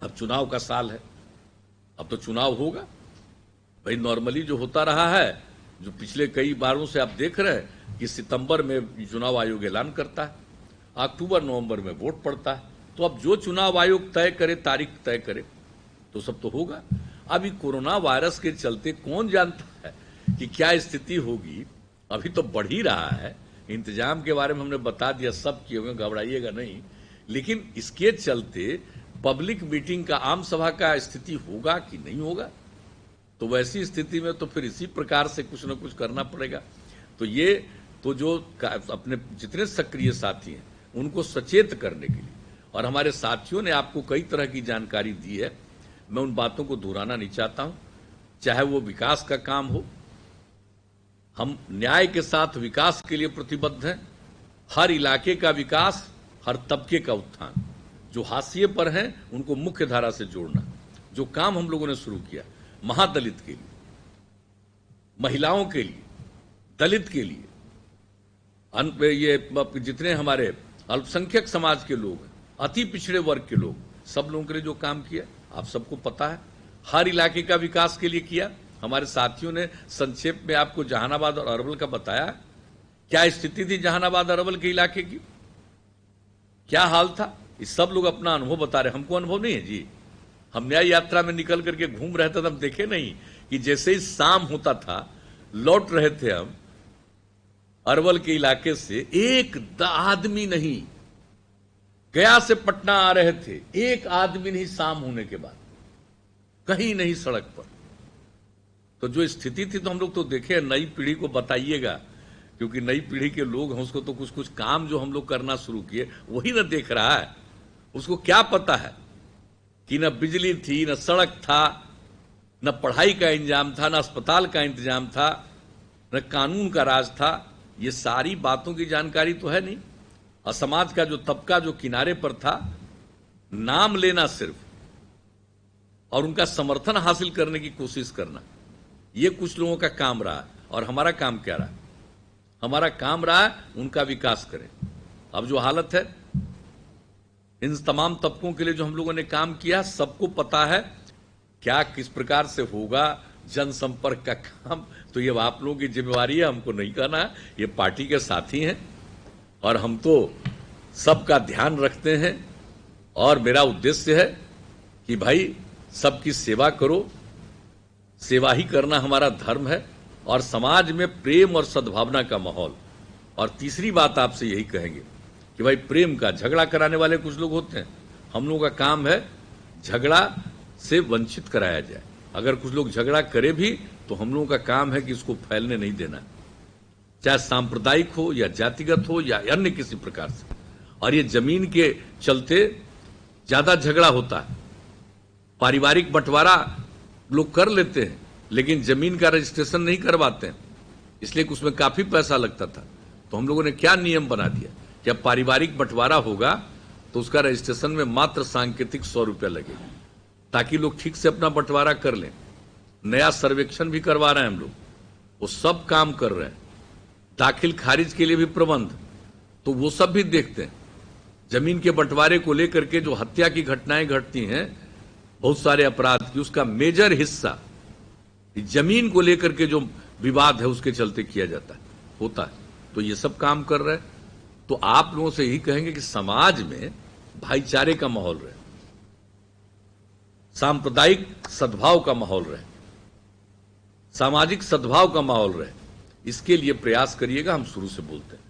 अब चुनाव का साल है, अब तो चुनाव होगा भाई। नॉर्मली जो होता रहा है, जो पिछले कई बारों से आप देख रहे हैं कि सितंबर में चुनाव आयोग ऐलान करता है, अक्टूबर नवंबर में वोट पड़ता है। तो अब जो चुनाव आयोग तय करे, तारीख तय करे, तो सब तो होगा। अभी कोरोना वायरस के चलते कौन जानता है कि क्या स्थिति होगी। अभी तो बढ़ ही रहा है। इंतजाम के बारे में हमने बता दिया, सब किए हुए, घबराइएगा नहीं। लेकिन इसके चलते पब्लिक मीटिंग का, आम सभा का स्थिति होगा कि नहीं होगा, तो वैसी स्थिति में तो फिर इसी प्रकार से कुछ न कुछ करना पड़ेगा। तो ये तो जो अपने जितने सक्रिय साथी हैं उनको सचेत करने के लिए, और हमारे साथियों ने आपको कई तरह की जानकारी दी है, मैं उन बातों को दोहराना नहीं चाहता हूं। चाहे वो विकास का काम हो, हम न्याय के साथ विकास के लिए प्रतिबद्ध हैं। हर इलाके का विकास, हर तबके का उत्थान, जो हाशिए पर हैं उनको मुख्य धारा से जोड़ना। जो काम हम लोगों ने शुरू किया महादलित के लिए, महिलाओं के लिए, दलित के लिए, ये जितने हमारे अल्पसंख्यक समाज के लोग हैं, अति पिछड़े वर्ग के लोग, सब लोगों के लिए जो काम किया आप सबको पता है। हर इलाके का विकास के लिए किया। हमारे साथियों ने संक्षेप में आपको जहानाबाद और अरवल का बताया। क्या स्थिति थी जहानाबाद अरवल के इलाके की, क्या हाल था, ये सब लोग अपना अनुभव बता रहे। हमको अनुभव नहीं है जी, हम न्याय यात्रा में निकल करके घूम रहे थे, तब देखे नहीं कि जैसे ही शाम होता था, लौट रहे थे हम अरवल के इलाके से, एक आदमी नहीं, गया से पटना आ रहे थे, एक आदमी नहीं शाम होने के बाद, कहीं नहीं सड़क पर। तो जो स्थिति थी तो हम लोग तो देखे। नई पीढ़ी को बताइएगा, क्योंकि नई पीढ़ी के लोग हैं, उसको तो कुछ कुछ काम जो हम लोग करना शुरू किए वही ना देख रहा है। उसको क्या पता है कि न बिजली थी, न सड़क था, न पढ़ाई का इंतजाम था, न अस्पताल का इंतजाम था, न कानून का राज था। ये सारी बातों की जानकारी तो है नहीं। और समाज का जो तबका जो किनारे पर था, नाम लेना सिर्फ और उनका समर्थन हासिल करने की कोशिश करना, ये कुछ लोगों का काम रहा। और हमारा काम क्या रहा? हमारा काम रहा उनका विकास करें। अब जो हालत है, इन तमाम तबकों के लिए जो हम लोगों ने काम किया, सबको पता है क्या किस प्रकार से होगा जनसंपर्क का काम। तो ये आप लोगों की जिम्मेवारी है, हमको नहीं करना है। ये पार्टी के साथी हैं और हम तो सबका ध्यान रखते हैं। और मेरा उद्देश्य है कि भाई सबकी सेवा करो, सेवा ही करना हमारा धर्म है, और समाज में प्रेम और सद्भावना का माहौल। और तीसरी बात आपसे यही कहेंगे कि भाई प्रेम का, झगड़ा कराने वाले कुछ लोग होते हैं, हम लोगों का काम है झगड़ा से वंचित कराया जाए। अगर कुछ लोग झगड़ा करे भी तो हम लोगों का काम है कि इसको फैलने नहीं देना, चाहे सांप्रदायिक हो या जातिगत हो या अन्य किसी प्रकार से। और ये जमीन के चलते ज्यादा झगड़ा होता है। पारिवारिक बंटवारा लोग कर लेते हैं, लेकिन जमीन का रजिस्ट्रेशन नहीं करवाते हैं, इसलिए कि उसमें काफी पैसा लगता था। तो हम लोगों ने क्या नियम बना दिया कि अब पारिवारिक बंटवारा होगा तो उसका रजिस्ट्रेशन में मात्र सांकेतिक 100 रुपया लगेगा, ताकि लोग ठीक से अपना बंटवारा कर लें। नया सर्वेक्षण भी करवा रहे हैं हम लोग, वो सब काम कर रहे हैं। दाखिल खारिज के लिए भी प्रबंध, तो वो सब भी देखते हैं। जमीन के बंटवारे को लेकर के जो हत्या की घटनाएं घटती हैं, बहुत सारे अपराध की, उसका मेजर हिस्सा जमीन को लेकर के जो विवाद है उसके चलते किया जाता है, होता है। तो ये सब काम कर रहे हैं। तो आप लोगों से यही कहेंगे कि समाज में भाईचारे का माहौल रहे, सांप्रदायिक सद्भाव का माहौल रहे, सामाजिक सद्भाव का माहौल रहे, इसके लिए प्रयास करिएगा। हम शुरू से बोलते हैं